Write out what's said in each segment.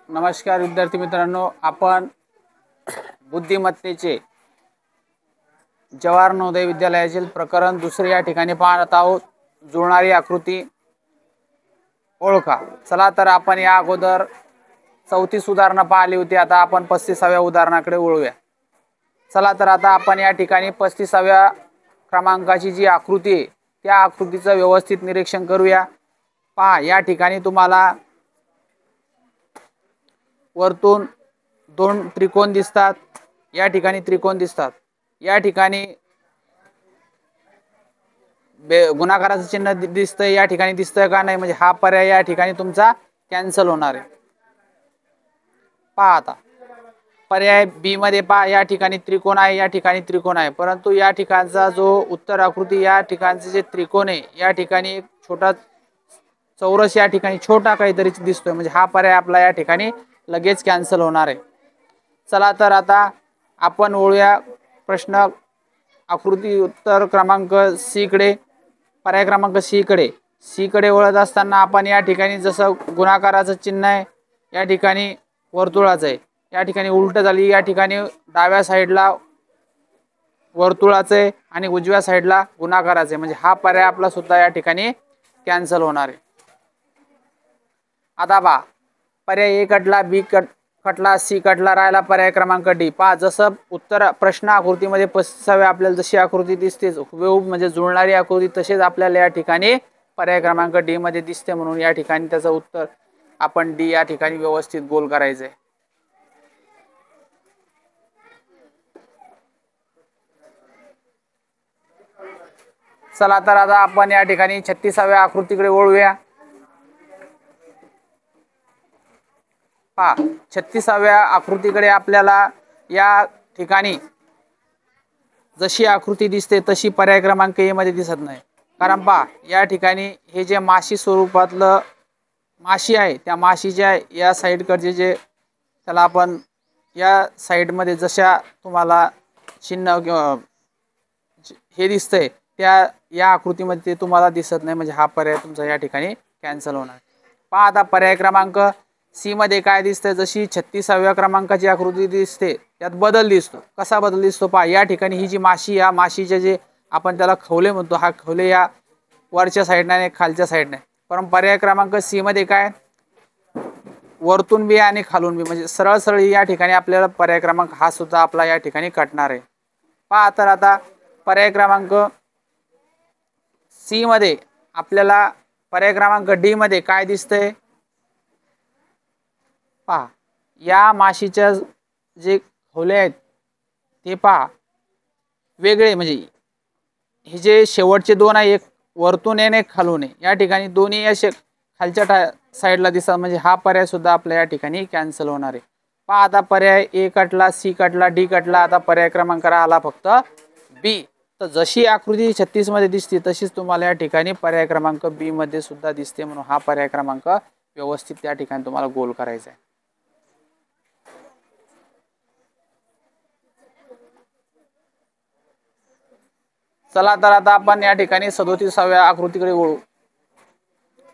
नमस्कार विद्यार्थी मित्रांनो, आपण बुद्धिमत्तेचे जवाहर नवोदय विद्यालयातील प्रकरण दुसरे या ठिकाणी पाहत आहोत. जुळणारी आकृती ओळखा. चला तर आपण या अगोदर 34 उदाहरणं पाहिली होती. आता आपण 35व्या उदाहरणाकडे वळूया. चला तर आता आपण या ठिकाणी 35व्या क्रमांकाची जी आकृती आहे त्या आकृतीचं व्यवस्थित निरीक्षण करूया. पहा, या ठिकाणी तुम्हाला वरतून दोन त्रिकोण दिसतात. या ठिकाणी त्रिकोण दिसतात. या ठिकाणी गुणाकाराचं चिन्ह दिसतंय. या ठिकाणी दिसतंय का नाही, म्हणजे हा पर्याय या ठिकाणी तुमचा कॅन्सल होणार आहे. पहा आता पर्याय बी मध्ये पहा, या ठिकाणी त्रिकोण आहे, या ठिकाणी त्रिकोण आहे, परंतु या ठिकाणचा जो उत्तर आकृती या ठिकाणचे जे त्रिकोण आहे या ठिकाणी एक छोटा चौरस या ठिकाणी छोटा काहीतरी दिसतोय, म्हणजे हा पर्याय आपला या ठिकाणी लगेच कॅन्सल होणार आहे. चला तर आता आपण वळूया प्रश्न आकृती उत्तर क्रमांक सी कडे. पर्याय क्रमांक सी कडे वळत असताना आपण या ठिकाणी जसं गुणाकाराचं चिन्ह आहे या ठिकाणी वर्तुळाचं आहे, या ठिकाणी उलट झाली. या ठिकाणी डाव्या साईडला वर्तुळाचं आहे आणि उजव्या साईडला गुणाकाराचं आहे, म्हणजे हा पर्याय आपला सुद्धा या ठिकाणी कॅन्सल होणार आहे. आता पहा, पर्याय ए कटला, बी कटला, सी कटला, राहिला पर्याय क्रमांक डी. पहा, जसं उत्तर प्रश्न आकृतीमध्ये 35व्या आपल्याला जशी आकृती दिसते हुबेहूब म्हणजे जुळणारी आकृती, तसेच आपल्याला या ठिकाणी पर्याय क्रमांक डी मध्ये दिसते, म्हणून या ठिकाणी त्याचं उत्तर आपण डी या ठिकाणी व्यवस्थित गोल करायचंय. चला तर आता आपण या ठिकाणी 36व्या आकृतीकडे वळूया. पहा, 36व्या आकृतीकडे आपल्याला या ठिकाणी जशी आकृती दिसते तशी पर्याय क्रमांक ए मध्ये दिसत नाही. कारण पहा, या ठिकाणी हे जे माशी स्वरूपातलं माशी आहे त्या माशीच्या या साईडकडचे जे त्याला आपण या साईडमध्ये जशा तुम्हाला चिन्ह हे दिसतंय त्या या आकृतीमध्ये ते तुम्हाला दिसत नाही, म्हणजे हा पर्याय तुमचा या ठिकाणी कॅन्सल होणार. पहा आता पर्याय क्रमांक सी मध्ये काय दिसतंय, जशी 36व्या क्रमांकाची आकृती दिसते त्यात बदल दिसतो. कसा बदल दिसतो पहा, या ठिकाणी ही जी माशी, या माशीचे जे आपण त्याला खवले म्हणतो, हा खवले या वरच्या साईडने आणि खालच्या साईडने. पण पर्याय क्रमांक सी मध्ये काय वरतून बी आणि खालून बी, म्हणजे सरळ सरळ या ठिकाणी आपल्याला पर्याय क्रमांक हा सुद्धा आपला या ठिकाणी कटणार आहे. पहा तर आता पर्याय क्रमांक सी मध्ये आपल्याला पर्याय क्रमांक डी मध्ये काय दिसतंय पहा, या माशीच्या जे खोले आहेत ते पहा वेगळे, म्हणजे हे जे शेवटचे दोन आहे, एक वरतून आहे आणि एक खालून आहे, या ठिकाणी दोन्ही असे खालच्या साईडला दिसतात, म्हणजे हा पर्याय सुद्धा आपल्या या ठिकाणी कॅन्सल होणार आहे. पहा आता पर्याय ए कटला, सी कटला, डी कटला. आता पर्याय क्रमांक आला फक्त बी. तर जशी आकृती 36 मध्ये दिसते तशीच तुम्हाला या ठिकाणी पर्याय क्रमांक बी मध्ये सुद्धा दिसते, म्हणून हा पर्याय क्रमांक व्यवस्थित त्या ठिकाणी तुम्हाला गोल करायचा आहे. चला तर आता आपण या ठिकाणी 37व्या आकृतीकडे वळू.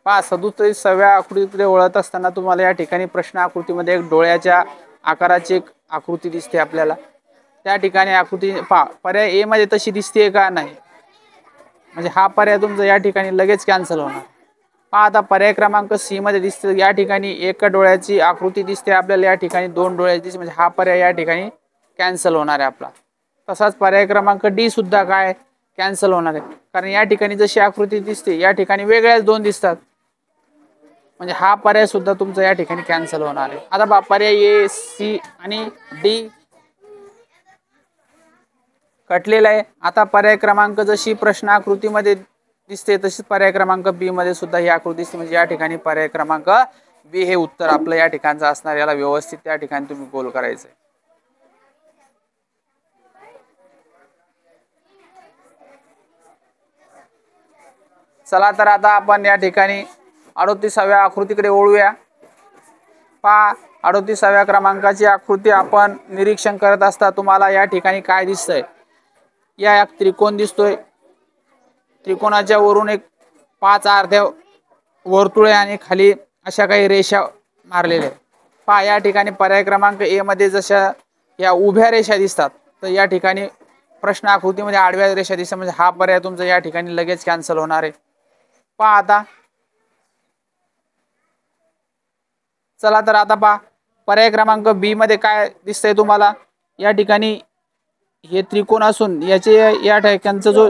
पहा, 37व्या आकृतीकडे वळत असताना तुम्हाला या ठिकाणी प्रश्न आकृतीमध्ये एक डोळ्याच्या आकाराची एक आकृती दिसते आपल्याला. त्या ठिकाणी आकृती पहा, पर्याय ए मध्ये तशी दिसते का नाही, म्हणजे हा पर्याय तुमचा या ठिकाणी लगेच कॅन्सल होणार. पहा आता पर्याय क्रमांक सी मध्ये दिसते, या ठिकाणी एका डोळ्याची आकृती दिसते आपल्याला, या ठिकाणी दोन डोळ्याची दिसते, म्हणजे हा पर्याय या ठिकाणी कॅन्सल होणार आहे आपला. तसाच पर्याय क्रमांक डी सुद्धा काय कॅन्सल होणार आहे, कारण या ठिकाणी जशी आकृती दिसते या ठिकाणी वेगळ्याच दोन दिसतात, म्हणजे हा पर्याय सुद्धा तुमचा या ठिकाणी कॅन्सल होणार आहे. आता बा पर्याय ए, सी आणि डी कटलेला आहे. आता पर्याय क्रमांक जशी प्रश्न आकृतीमध्ये दिसते तशीच पर्याय क्रमांक बी मध्ये सुद्धा ही आकृती दिसते, म्हणजे या ठिकाणी पर्याय क्रमांक बी हे उत्तर आपलं या ठिकाणचं असणार. याला व्यवस्थित त्या ठिकाणी तुम्ही गोल करायचं. चला तर आता आपण या ठिकाणी 38व्या आकृतीकडे वळूया. पहा, 38व्या क्रमांकाची आकृती आपण निरीक्षण करत असता तुम्हाला या ठिकाणी काय दिसतंय, या एक त्रिकोण दिसतोय. त्रिकोणाच्या वरून एक 5 अर्ध्या वर्तुळे आणि खाली अशा काही रेषा मारलेल्या आहेत. पहा या ठिकाणी पर्याय क्रमांक ए मध्ये जशा या उभ्या रेषा दिसतात, तर या ठिकाणी प्रश्न आकृतीमध्ये आडव्या रेषा दिसतात, म्हणजे हा पर्याय तुमचा या ठिकाणी लगेच कॅन्सल होणार आहे. पहा आता, चला तर आता पहा पर्याय क्रमांक बी मध्ये काय दिसतंय तुम्हाला. या ठिकाणी हे त्रिकोण असून याचे या ठिकाणचा जो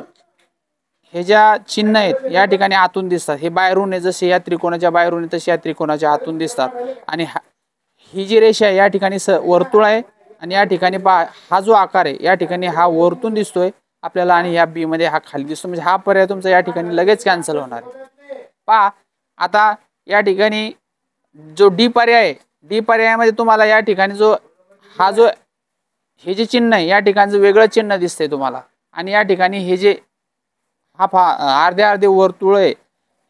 हे ज्या चिन्ह आहेत या ठिकाणी आतून दिसतात. हे बाहेरून आहे, जसे या त्रिकोणाच्या बाहेरून तसे या त्रिकोणाच्या आतून दिसतात. आणि ही जी रेषा आहे या ठिकाणी वर्तुळ आहे, आणि या ठिकाणी पहा हा जो आकार आहे या ठिकाणी हा वरतून दिसतोय आपल्याला, आणि या बी मध्ये हा खाली दिसतो, म्हणजे हा पर्याय तुमचा या ठिकाणी लगेच कॅन्सल होणार आहे. पहा आता या ठिकाणी जो डी पर्याय आहे, डी पर्यायामध्ये तुम्हाला या ठिकाणी जो हा जो हे जे चिन्ह आहे या ठिकाणचं वेगळं चिन्ह दिसतंय तुम्हाला, आणि या ठिकाणी हे जे हा अर्धे अर्धे वर्तुळ आहे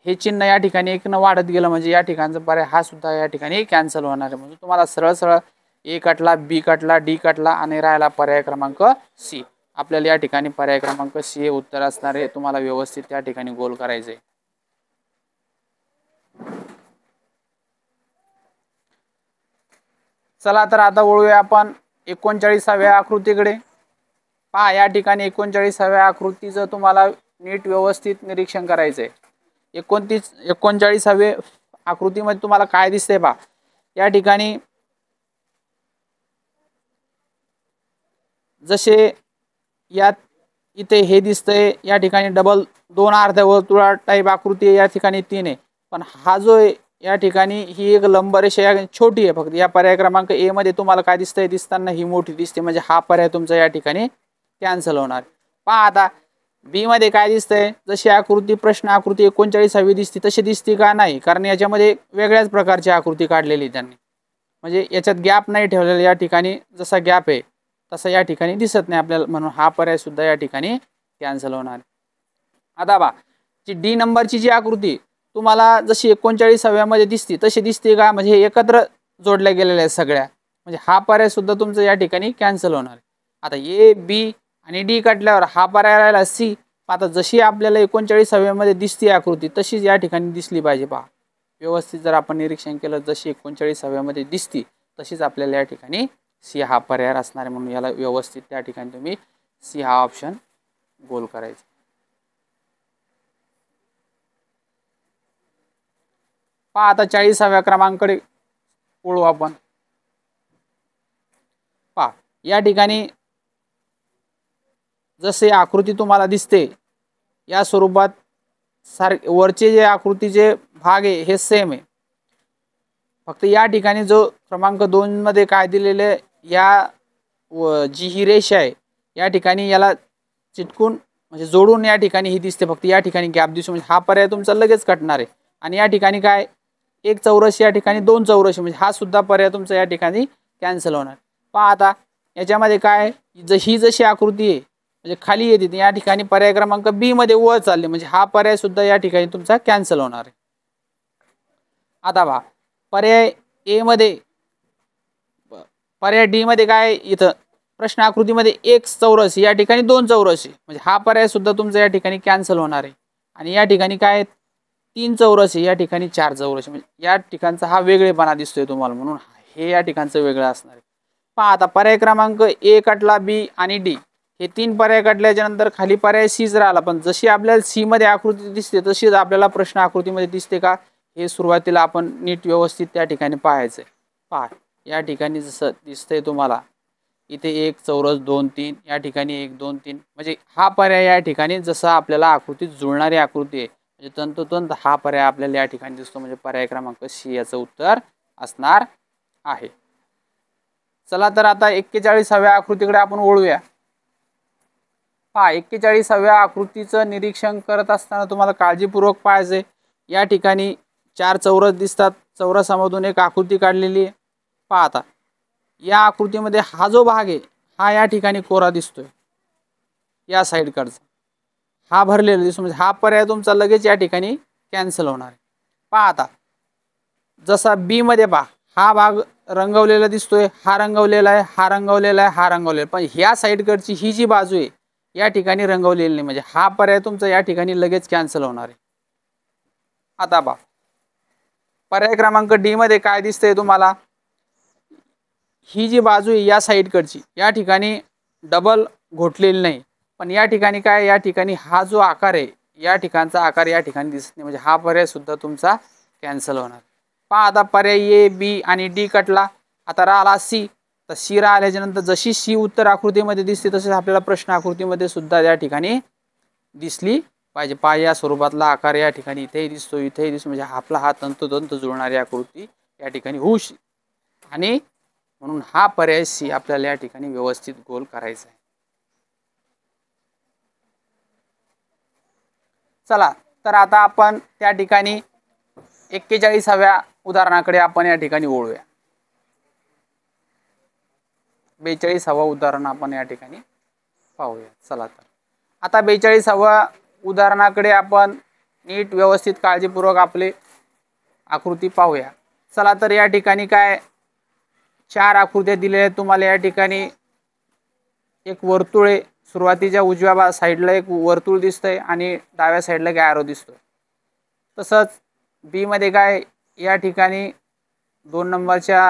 हे चिन्ह या ठिकाणी एक न वाढत गेलं, म्हणजे या ठिकाणचा पर्याय हा सुद्धा या ठिकाणी कॅन्सल होणार आहे. म्हणजे तुम्हाला सरळ सरळ ए कटला, बी कटला, डी कटला, आणि राहिला पर्याय क्रमांक सी. आपल्याला या ठिकाणी पर्याय क्रमांक सी हे उत्तर असणार आहे. तुम्हाला व्यवस्थित त्या ठिकाणी गोल करायचे. चला तर आता वळूया आपण 39व्या आकृतीकडे. पहा या ठिकाणी 39व्या आकृतीचं तुम्हाला नीट व्यवस्थित निरीक्षण करायचंय. 39व्या आकृतीमध्ये तुम्हाला काय दिसतंय पहा. या ठिकाणी जसे यात इथे हे दिसतंय या ठिकाणी डबल 2 अर्ध्या वर्तुळा टाईप आकृती आहे, या ठिकाणी 3 आहे. पण हा जो या ठिकाणी ही एक लंबरेषा छोटी आहे फक्त. या पर्याय क्रमांक ए मध्ये तुम्हाला काय दिसतंय, दिसताना ही मोठी दिसते, म्हणजे हा पर्याय तुमचा या ठिकाणी कॅन्सल होणार. पहा आता बी मध्ये काय दिसतंय, जशी आकृती प्रश्न आकृती 39वी दिसते तशी दिसते का, नाही, कारण याच्यामध्ये वेगळ्याच प्रकारची आकृती काढलेली त्यांनी, म्हणजे याच्यात गॅप नाही ठेवलेला. या ठिकाणी जसा गॅप आहे तसं या ठिकाणी दिसत नाही आपल्याला, म्हणून हा पर्याय सुद्धा या ठिकाणी कॅन्सल होणार. आता बा जी डी नंबरची जी आकृती तुम्हाला जशी 39व्या मध्ये दिसते तशी दिसते का, म्हणजे हे एकत्र जोडल्या गेलेल्या आहेत सगळ्या, म्हणजे हा पर्याय सुद्धा तुमचा या ठिकाणी कॅन्सल होणार. आता ए बी आणि डी काढल्यावर हा पर्याय राहिला सी. आता जशी आपल्याला 39व्या मध्ये दिसते आकृती तशीच या ठिकाणी दिसली पाहिजे. पहा व्यवस्थित जर आपण निरीक्षण केलं, जशी 39व्या मध्ये दिसती तशीच आपल्याला या ठिकाणी सी हा पर्याय असणार आहे, म्हणून याला व्यवस्थित त्या ठिकाणी तुम्ही सी हा ऑप्शन गोल करायचा. पहा आता 40व्या क्रमांकाकडे वळू आपण. पहा या ठिकाणी जसे आकृती तुम्हाला दिसते या स्वरूपात वरचे जे आकृतीचे भाग आहे हे सेम आहे, फक्त या ठिकाणी जो क्रमांक 2 मध्ये काय दिलेले, या जी ही रेषा आहे या ठिकाणी याला चिटकून म्हणजे जोडून या ठिकाणी ही दिसते, फक्त या ठिकाणी गॅप दिसतो, म्हणजे हा पर्याय तुमचा लगेच कटणार आहे. आणि या ठिकाणी काय एक चौरस या ठिकाणी 2 चौरस, म्हणजे हा सुद्धा पर्याय तुमचा या ठिकाणी कॅन्सल होणार. पहा आता याच्यामध्ये काय, ही जशी आकृती आहे म्हणजे खाली येते या ठिकाणी पर्याय क्रमांक बी मध्ये वर चालले, म्हणजे हा पर्याय सुद्धा या ठिकाणी तुमचा कॅन्सल होणार आहे. आता पहा पर्याय ए मध्ये, पर्याय डी मध्ये काय, इथं प्रश्न आकृतीमध्ये एक चौरस या ठिकाणी 2 चौरस, म्हणजे हा पर्याय सुद्धा तुमचा या ठिकाणी कॅन्सल होणार आहे. आणि या ठिकाणी काय 3 चौरस या ठिकाणी 4 चौरस, म्हणजे या ठिकाणचा हा वेगळेपणा दिसतोय तुम्हाला, म्हणून हे या ठिकाणचं वेगळं असणार आहे. पहा आता पर्याय क्रमांक ए कटला, बी आणि डी हे 3 पर्याय कटल्याच्या नंतर खाली पर्याय सीच राहिला, पण जशी आपल्याला सी मध्ये आकृती दिसते तशीच आपल्याला प्रश्न आकृतीमध्ये दिसते का, हे सुरुवातीला आपण नीट व्यवस्थित त्या ठिकाणी पाहायचंय. पहा या ठिकाणी जसं दिसतंय तुम्हाला इथे 1 चौरस 2 3, या ठिकाणी 1 2 3, म्हणजे हा पर्याय या ठिकाणी जसं आपल्याला आकृतीत जुळणारी आकृती आहे म्हणजे तंतोतंत हा पर्याय आपल्याला या ठिकाणी दिसतो, म्हणजे पर्याय क्रमांक सी याचं उत्तर असणार आहे. चला तर आता 41व्या आकृतीकडे आपण वळूया. पहा 41व्या आकृतीचं निरीक्षण करत असताना तुम्हाला काळजीपूर्वक पाहायचे. या ठिकाणी 4 चौरस दिसतात, चौरसामधून एक आकृती काढलेली आहे. पहा आता या आकृतीमध्ये हा जो भाग आहे हा या ठिकाणी कोरा दिसतोय, या साईडकडचा हा भरलेला दिसतो, म्हणजे हा पर्याय तुमचा लगेच या ठिकाणी कॅन्सल होणार आहे. पहा आता जसा बी मध्ये पहा हा भाग रंगवलेला दिसतोय, हा रंगवलेला आहे, हा रंगवलेला आहे, हा रंगवलेला, पण ह्या साईडकडची ही जी बाजू आहे या ठिकाणी रंगवलेली नाही, म्हणजे हा पर्याय तुमचा या ठिकाणी लगेच कॅन्सल होणार आहे. आता पहा पर्याय क्रमांक डी मध्ये काय दिसतंय तुम्हाला, ही जी बाजू आहे या साईडकडची या ठिकाणी डबल घोटलेली नाही, पण या ठिकाणी काय, या ठिकाणी हा जो आकार आहे या ठिकाणचा आकार या ठिकाणी दिसत नाही, म्हणजे हा पर्याय सुद्धा तुमचा कॅन्सल होणार. पहा आता पर्याय ए बी आणि डी कटला. आता राहिला सी. तर सी राहिल्याच्या नंतर जशी सी उत्तर आकृतीमध्ये दिसते तसेच आपल्याला प्रश्न आकृतीमध्ये सुद्धा या ठिकाणी दिसली पाहिजे. पहा या स्वरूपातला आकार या ठिकाणी इथेही दिसतो, इथेही दिसतो, म्हणजे आपला हा तंतोतंत जुळणारी आकृती या ठिकाणी होऊ शकते. आणि म्हणून हा पर्याय सी आपल्याला या ठिकाणी व्यवस्थित गोल करायचा आहे. चला तर आता आपण त्या ठिकाणी 41व्या उदाहरणाकडे आपण या ठिकाणी वळूया. 42वा उदाहरण आपण या ठिकाणी पाहूया. चला तर आता 42व्या उदाहरणाकडे आपण नीट व्यवस्थित काळजीपूर्वक आपले आकृती पाहूया. चला तर या ठिकाणी काय 4 आकृत्या दिलेल्या आहेत तुम्हाला. या ठिकाणी एक वर्तुळ आहे, सुरुवातीच्या उजव्या साईडला एक वर्तुळ दिसतंय आणि डाव्या साईडला एक ॲरो दिसतोय. तसंच बी मध्ये काय या ठिकाणी 2 नंबरच्या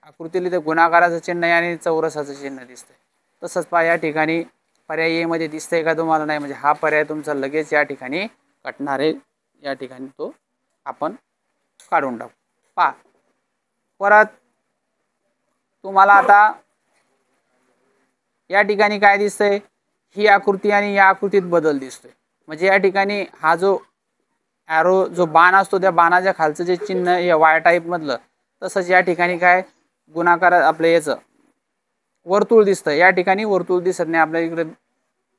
आकृतीला इथे गुणाकाराचं चिन्ह आहे आणि चौरसाचं चिन्ह दिसतंय. तसंच पहा या ठिकाणी पर्याय ए मध्ये दिसतंय का तुम्हाला, नाही, म्हणजे हा पर्याय तुमचा लगेच या ठिकाणी कटणार आहे. या ठिकाणी तो आपण काढून टाकू. पहा परत तुम्हाला आता या ठिकाणी काय दिसतंय, ही आकृती आणि या आकृतीत बदल दिसतोय. म्हणजे या ठिकाणी हा जो ॲरो जो बाण असतो त्या बाणाच्या खालचं जे चिन्ह हे वाय टाईप मधलं, तसंच या ठिकाणी काय गुणाकार आपलं याचं वर्तुळ दिसतं. या ठिकाणी वर्तुळ दिसत नाही, आपल्या इकडे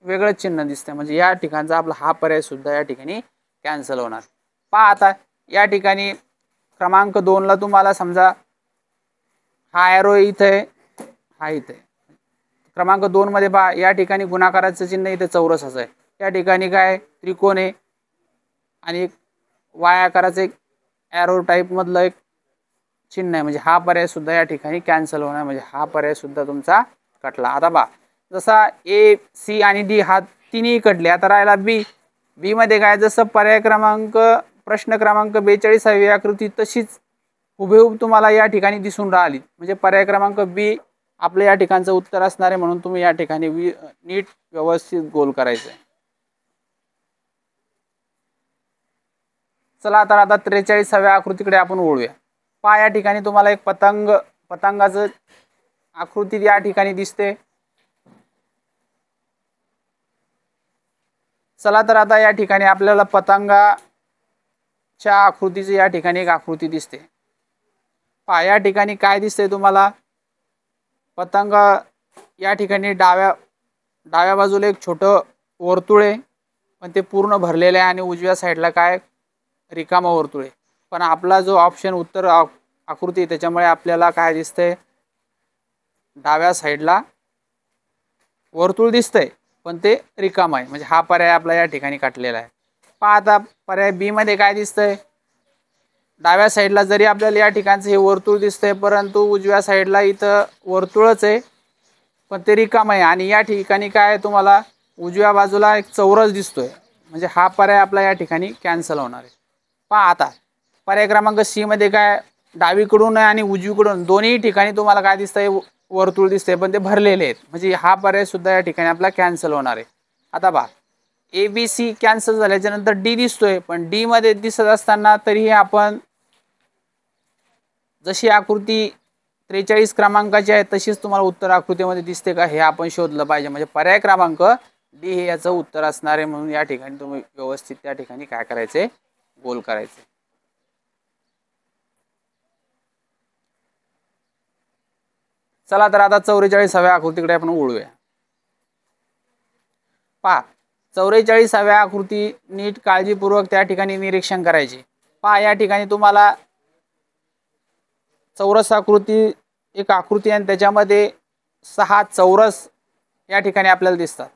वेगळंच चिन्ह दिसतंय, म्हणजे या ठिकाणचा आपला हा पर्याय सुद्धा या ठिकाणी कॅन्सल होणार. पहा आता या ठिकाणी क्रमांक 2 ला तुम्हाला समजा हा ॲरो इथे आहे, हा इथे. क्रमांक 2 मध्ये पहा या ठिकाणी गुणाकाराचं चिन्ह इथे चौरसाचं आहे. या ठिकाणी काय त्रिकोण आहे आणि एक वाय आकाराचं एक ॲरो टाईप मधलं एक चिन्ह आहे, म्हणजे हा पर्याय सुद्धा या ठिकाणी कॅन्सल होणार, म्हणजे हा पर्याय सुद्धा तुमचा कटला. आता पहा जसा ए सी आणि डी हा तिन्ही कटले. आता राहिला बी. बी मध्ये काय जसं पर्याय क्रमांक प्रश्न क्रमांक 42वी आकृती तशीच हुबेहूब तुम्हाला या ठिकाणी दिसून राहिली, म्हणजे पर्याय क्रमांक बी आपलं या ठिकाणचं उत्तर असणार आहे. म्हणून तुम्ही या ठिकाणी नीट व्यवस्थित गोल करायचं आहे. चला तर आता 43व्या आकृतीकडे आपण वळूया. पहा या ठिकाणी तुम्हाला एक पतंगाचं आकृती या ठिकाणी दिसते. चला तर आता या ठिकाणी आपल्याला पतंगाच्या आकृतीची या ठिकाणी एक आकृती दिसते. पहा या ठिकाणी काय दिसतंय तुम्हाला, पतंग या ठिकाणी डाव्या बाजूला एक छोटं वर्तुळ आहे, पण ते पूर्ण भरलेलं आहे, आणि उजव्या साईडला काय रिकामा वर्तुळ आहे. पण आपला जो ऑप्शन उत्तर आकृती त्याच्यामुळे आपल्याला काय दिसतंय, डाव्या साईडला वर्तुळ दिसतंय पण ते रिकाम आहे, म्हणजे हा पर्याय आपला या ठिकाणी काटलेला आहे. पहा आता पर्याय बी मध्ये काय दिसतंय, डाव्या साईडला जरी आपल्याला या ठिकाणचं हे वर्तुळ दिसतंय परंतु उजव्या साईडला इथं वर्तुळच आहे पण ते रिकाम आहे, आणि या ठिकाणी काय तुम्हाला उजव्या बाजूला एक चौरस दिसतोय, म्हणजे हा पर्याय आपला या ठिकाणी कॅन्सल होणार आहे. पहा आता पर्याय क्रमांक सी मध्ये काय डावीकडून आणि उजवीकडून दोन्ही ठिकाणी तुम्हाला काय दिसतंय, वर्तुळ दिसतंय पण ते भरलेले आहेत, म्हणजे हा पर्याय सुद्धा या ठिकाणी आपला कॅन्सल होणार आहे. आता पहा ए बी सी कॅन्सल झाल्याच्या नंतर डी दिसतोय, पण डी मध्ये दिसत असताना तरीही आपण जशी आकृती 43 क्रमांकाची आहे तशीच तुम्हाला उत्तर आकृतीमध्ये दिसते का हे आपण शोधलं पाहिजे, म्हणजे पर्याय क्रमांक डी हे याचं उत्तर असणार आहे. म्हणून या ठिकाणी तुम्ही व्यवस्थित त्या ठिकाणी काय करायचे, गोल करायचे. चला तर आता 44व्या आकृतीकडे आपण वळूया. पहा 44व्या आकृती नीट काळजीपूर्वक त्या ठिकाणी निरीक्षण करायचे. पहा या ठिकाणी तुम्हाला चौरस आकृती एक आकृती आणि त्याच्यामध्ये 6 चौरस या ठिकाणी आपल्याला दिसतात.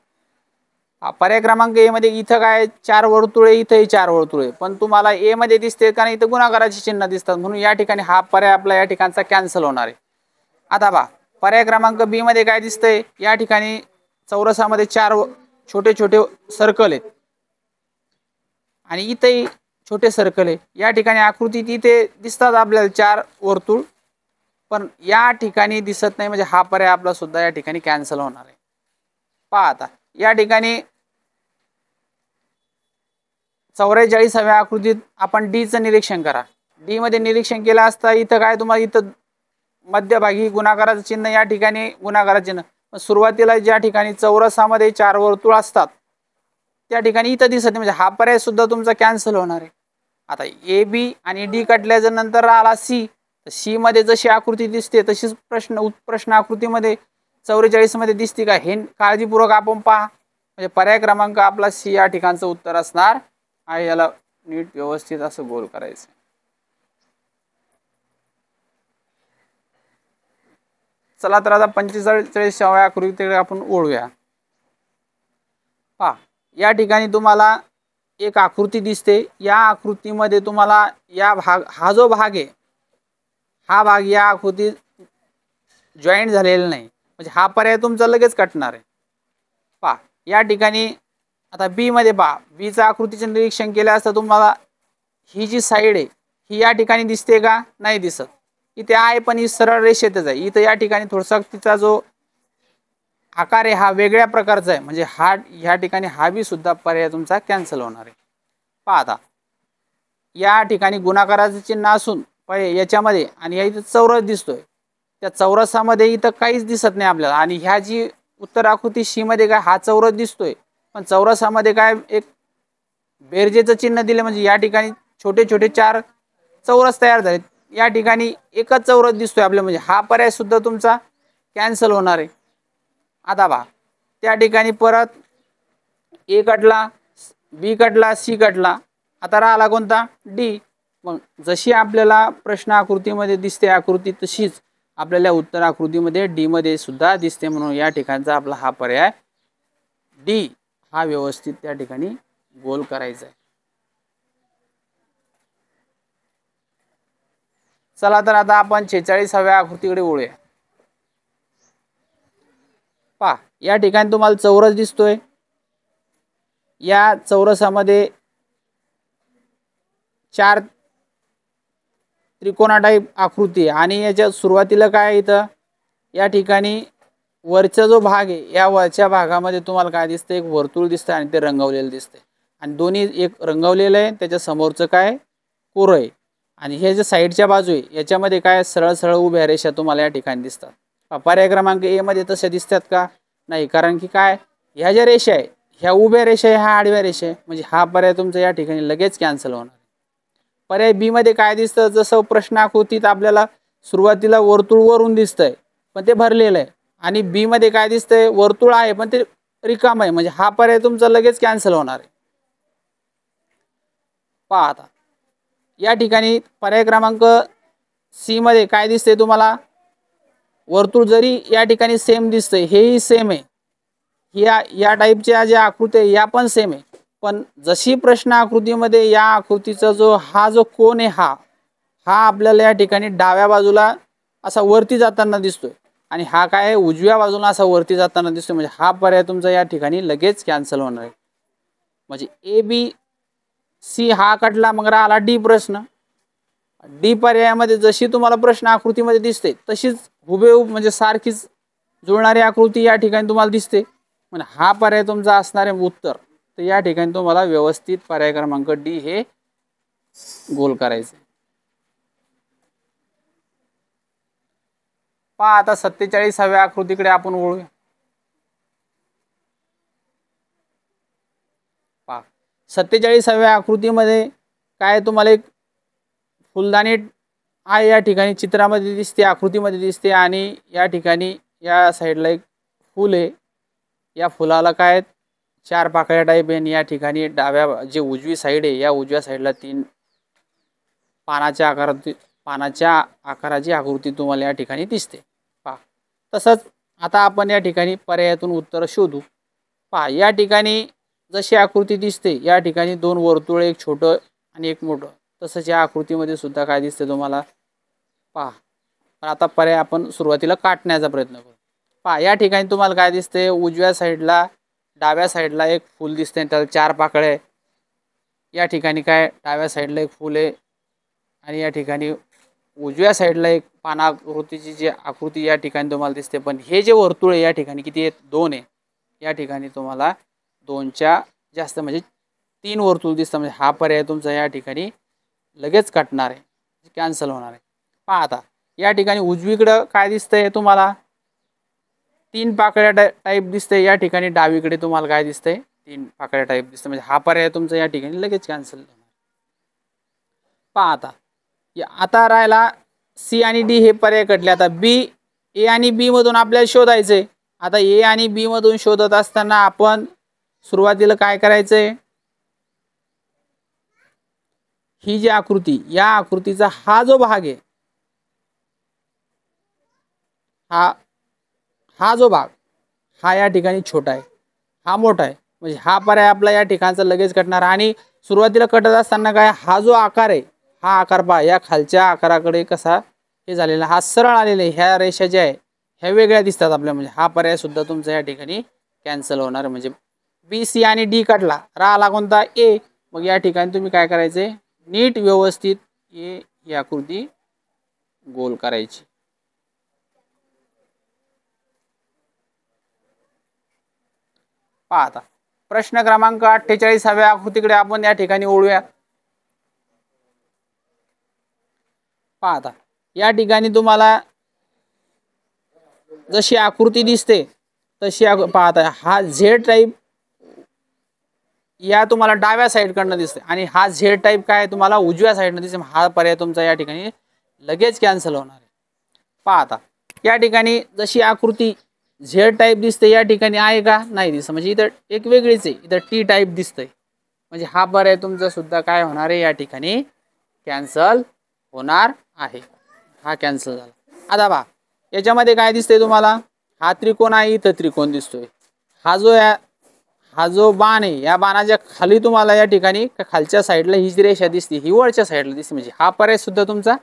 पर्याय क्रमांक ए मध्ये इथं काय 4 वर्तुळे, इथंही 4 वर्तुळे, पण तुम्हाला ए मध्ये दिसते कारण इथं गुणाकाराचे चिन्ह दिसतात, म्हणून या ठिकाणी हा पर्याय आपला या ठिकाणचा कॅन्सल होणार आहे. आता पहा पर्याय क्रमांक बी मध्ये काय दिसतंय, या ठिकाणी चौरसामध्ये 4 छोटे छोटे सर्कल आहेत आणि इथेही छोटे सर्कल आहे. या ठिकाणी आकृतीत इथे दिसतात आपल्याला 4 वर्तुळ, पण या ठिकाणी दिसत नाही, म्हणजे हा पर्याय आपला सुद्धा या ठिकाणी कॅन्सल होणार आहे. पहा आता या ठिकाणी 44व्या आकृतीत आपण डी चं निरीक्षण करा. डी मध्ये निरीक्षण केलं असता इथं काय तुम्हाला इथं मध्यभागी गुणाकाराचं चिन्ह, या ठिकाणी गुणाकाराचं चिन्ह. सुरुवातीला ज्या ठिकाणी चौरसामध्ये 4 वर्तुळ असतात त्या ठिकाणी इथं दिसत नाही, म्हणजे हा पर्याय सुद्धा तुमचा कॅन्सल होणार आहे. आता ए बी आणि डी कटल्याच्या नंतर आला सी, तर सी मध्ये जशी आकृती दिसते तशीच प्रश्न आकृतीमध्ये 44 मध्ये दिसते का हे काळजीपूर्वक आपण पहा. म्हणजे पर्याय क्रमांक आपला सी या ठिकाणचं उत्तर असणार आहे. याला नीट व्यवस्थित असं गोल करायचं. चला तर आता 45व्या आकृतीकडे आपण वळूया. पहा या ठिकाणी तुम्हाला एक आकृती दिसते. या आकृतीमध्ये तुम्हाला या हा जो भाग आहे, हा भाग या आकृतीत जॉईंट झालेला नाही, म्हणजे हा पर्याय तुमचा लगेच कटणार आहे. पहा या ठिकाणी आता बी मध्ये पहा, बीचं आकृतीचे निरीक्षण केलं असतं तुम्हाला ही जी साईड आहे ही या ठिकाणी दिसते का, नाही दिसत. इथे आहे पण ही सरळ रेषेतच आहे. इथं या ठिकाणी थोडासा तिचा जो आकार आहे हा वेगळ्या प्रकारचा आहे, म्हणजे हा या ठिकाणी हा बी सुद्धा पर्याय तुमचा कॅन्सल होणार आहे. पहा आता या ठिकाणी गुणाकाराचे चिन्ह असून याच्यामध्ये आणि या इथं चौरस दिसतोय, त्या चौरसामध्ये इथं काहीच दिसत नाही आपल्याला. आणि ह्या जी उत्तर आकृती सी मध्ये काय हा चौरस दिसतोय, पण चौरसामध्ये काय एक बेरजेचं चिन्ह दिले, म्हणजे या ठिकाणी छोटे छोटे 4 चौरस तयार झाले. या ठिकाणी एकच चौरस दिसतोय आपल्याला, म्हणजे हा पर्याय सुद्धा तुमचा कॅन्सल होणार आहे. आता पहा त्या ठिकाणी परत ए कटला, बी कटला, सी कटला, आता राहिला कोणता, डी. मग जशी आपल्याला प्रश्न आकृतीमध्ये दिसते आकृती तशीच आपल्याला उत्तर आकृतीमध्ये डी मध्ये सुद्धा दिसते. म्हणून या ठिकाणचा आपला हा पर्याय डी हा व्यवस्थित त्या ठिकाणी गोल करायचा आहे. चला तर आता आपण 46व्या आकृतीकडे वळूया. पहा या ठिकाणी तुम्हाला चौरस दिसतोय. या चौरसामध्ये 4 त्रिकोणा टाईप आकृती आणि याच्या सुरुवातीला काय इथं या ठिकाणी वरचा जो भाग आहे या वरच्या भागामध्ये तुम्हाला काय दिसतं, एक वर्तुळ दिसतं आणि ते रंगवलेलं दिसते. आणि दोन्ही एक रंगवलेलं आहे, त्याच्या समोरचं काय कोरं आहे. आणि हे जे साईडच्या बाजू आहे याच्यामध्ये काय सरळ सरळ उभ्या रेषा तुम्हाला या ठिकाणी दिसतात. पर्याय क्रमांक ए मध्ये तसे दिसतात का, नाही. कारण की काय ह्या ज्या रेषा आहे ह्या उभ्या रेषा आहे, ह्या आडव्या रेषा आहे, म्हणजे हा पर्याय तुमचा या ठिकाणी लगेच कॅन्सल होणार. पर्याय बी मध्ये काय दिसतं, जसं प्रश्न आकृतीत आपल्याला सुरुवातीला वर्तुळ वरून दिसतंय पण ते भरलेलं आहे. आणि बी मध्ये काय दिसतंय, वर्तुळ आहे पण ते रिकाम आहे, म्हणजे हा पर्याय तुमचा लगेच कॅन्सल होणार आहे. पहा आता या ठिकाणी पर्याय क्रमांक सी मध्ये काय दिसतंय तुम्हाला, वर्तुळ जरी या ठिकाणी सेम दिसतंय, हेही सेम आहे, या टाईपच्या ज्या आकृती आहे या पण सेम आहे. पण जशी प्रश्न आकृतीमध्ये या आकृतीचा जो कोन आहे हा आपल्याला या ठिकाणी डाव्या बाजूला असा वरती जाताना दिसतोय आणि हा काय उजव्या बाजूला असा वरती जाताना दिसतोय, म्हणजे हा पर्याय तुमचा या ठिकाणी लगेच कॅन्सल होणार आहे. म्हणजे ए बी सी हा कटला, मग राहिला डी प्रश्न. डी पर्यायामध्ये जशी तुम्हाला प्रश्न आकृतीमध्ये दिसते तशीच हुबेहूब म्हणजे सारखीच जुळणारी आकृती या ठिकाणी तुम्हाला दिसते, म्हणजे हा पर्याय तुमचा असणार आहे उत्तर. तर या ठिकाणी तुम्हाला व्यवस्थित पर्याय क्रमांक डी हे गोल करायचे. पहा आता 47व्या आकृतीकडे आपण वळूया. पहा 47व्या आकृतीमध्ये काय तुम्हाला एक फुलदाणी आहे या ठिकाणी चित्रामध्ये दिसते, आकृतीमध्ये दिसते. आणि या ठिकाणी या साईडला एक फूल आहे, या फुलाला काय 4 पाकळ्या टाईप आहे. या ठिकाणी डाव्या जे उजवी साईड आहे या उजव्या साईडला 3 पानाच्या आकाराची आकृती तुम्हाला या ठिकाणी दिसते. पहा तसंच आता आपण या ठिकाणी पर्यायातून उत्तर शोधू. पहा या ठिकाणी जशी आकृती दिसते या ठिकाणी 2 वर्तुळ, एक छोटं आणि एक मोठं. तसंच या आकृतीमध्ये सुद्धा काय दिसते तुम्हाला, पहा. पण आता पर्याय आपण सुरुवातीला काटण्याचा प्रयत्न करू. पहा या ठिकाणी तुम्हाला काय दिसते, उजव्या साईडला डाव्या साईडला एक फूल दिसते, त्याला 4 पाकळ्या आहे. या ठिकाणी काय डाव्या साईडला एक फूल आहे आणि या ठिकाणी उजव्या साईडला एक पानाकृतीची जी आकृती या ठिकाणी तुम्हाला दिसते, पण हे जे वर्तुळ आहे या ठिकाणी किती आहेत, 2 आहे. या ठिकाणी तुम्हाला 2च्या जास्त म्हणजे 3 वर्तुळ दिसतात, म्हणजे हा पर्याय तुमचा या ठिकाणी लगेच कटणार आहे, कॅन्सल होणार आहे. पहा आता या ठिकाणी उजवीकडं काय दिसतंय तुम्हाला, 3 पाकळ्या टाईप दिसतंय. या ठिकाणी डावीकडे तुम्हाला काय दिसतंय, 3 पाकळ्या टाईप दिसतंय, म्हणजे हा पर्याय तुमचा या ठिकाणी लगेच कॅन्सल होणार. पहा आता राहिला सी आणि डी हे पर्याय कटले. आता बी, ए आणि बी मधून आपल्याला शोधायचंय. आता ए आणि बी मधून शोधत असताना आपण सुरुवातीला काय करायचंय, ही जी आकृती, या आकृतीचा हा जो भाग आहे, हा जो भाग, हा या ठिकाणी छोटा आहे, हा मोठा आहे, म्हणजे हा पर्याय आपला या ठिकाणचा लगेच कटणार. आणि सुरुवातीला कटत असताना काय, हा जो आकार आहे, हा आकार पहा, या खालच्या आकाराकडे कसा हे झालेला, हा सरळ आलेला आहे. ह्या रेषा ज्या आहे ह्या वेगळ्या दिसतात आपल्याला, म्हणजे हा पर्याय सुद्धा तुमचा या ठिकाणी कॅन्सल होणार. म्हणजे बी, सी आणि डी कटला, राहिला कोणता, ए. मग या ठिकाणी तुम्ही काय करायचे, नीट व्यवस्थित ही आकृती गोल करायची. पहा आता प्रश्न क्रमांक 48व्या आकृतीकडे आपण या ठिकाणी वळूया. पहा आता या ठिकाणी तुम्हाला जशी आकृती दिसते तशी पहा आता, हा झेड टाईप या तुम्हाला डाव्या साईडकडनं दिसते, आणि हा झेड टाईप काय तुम्हाला उजव्या साईडनं दिसते. हा पर्याय तुमचा या ठिकाणी लगेच कॅन्सल होणार आहे. पहा आता या ठिकाणी जशी आकृती झेड टाईप दिसते, या ठिकाणी आहे का, नाही दिसत, म्हणजे इथं एक वेगळीच आहे, इथं टी टाईप दिसतंय, म्हणजे हा पर्याय तुमचा सुद्धा काय होणार आहे, या ठिकाणी कॅन्सल होणार आहे. हा कॅन्सल झाला. आता पहा याच्यामध्ये काय दिसतंय तुम्हाला, हा त्रिकोण आहे, इथं त्रिकोण दिसतोय. हा जो बाण आहे, या बाणाच्या खाली तुम्हाला या ठिकाणी खालच्या साईडला ही जी रेषा दिसते, ही वरच्या साईडला दिसते, म्हणजे हा पर्याय सुद्धा तुमचा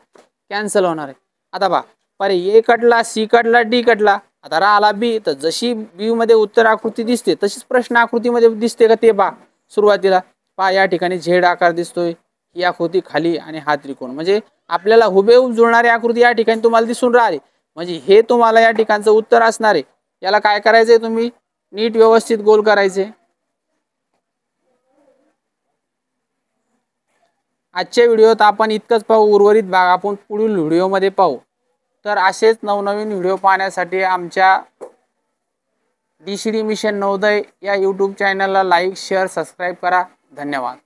कॅन्सल होणार आहे. आता पहा पर्याय ए कटला, सी कटला, डी कटला. आता राहिला बी. तर जशी बी मध्ये उत्तर आकृती दिसते तशीच प्रश्न आकृतीमध्ये दिसते का ते पहा. सुरुवातीला पहा या ठिकाणी झेड आकार दिसतोय, ही आकृती खाली आणि हा त्रिकोण, म्हणजे आपल्याला हुबेहूब जुळणारी आकृती या ठिकाणी तुम्हाला दिसून राहिली, म्हणजे हे तुम्हाला या ठिकाणचं उत्तर असणार आहे. याला काय करायचंय, तुम्ही नीट व्यवस्थित गोल करायचे. आजच्या व्हिडिओत आपण इतकंच पाहू, उर्वरित भाग आपण पुढील व्हिडिओमध्ये पाहू. तर असेच नवनवीन व्हिडिओ पाहण्यासाठी आमच्या DCD मिशन नवोदय या यूट्यूब चॅनलला लाईक, शेअर, सबस्क्राईब करा. धन्यवाद.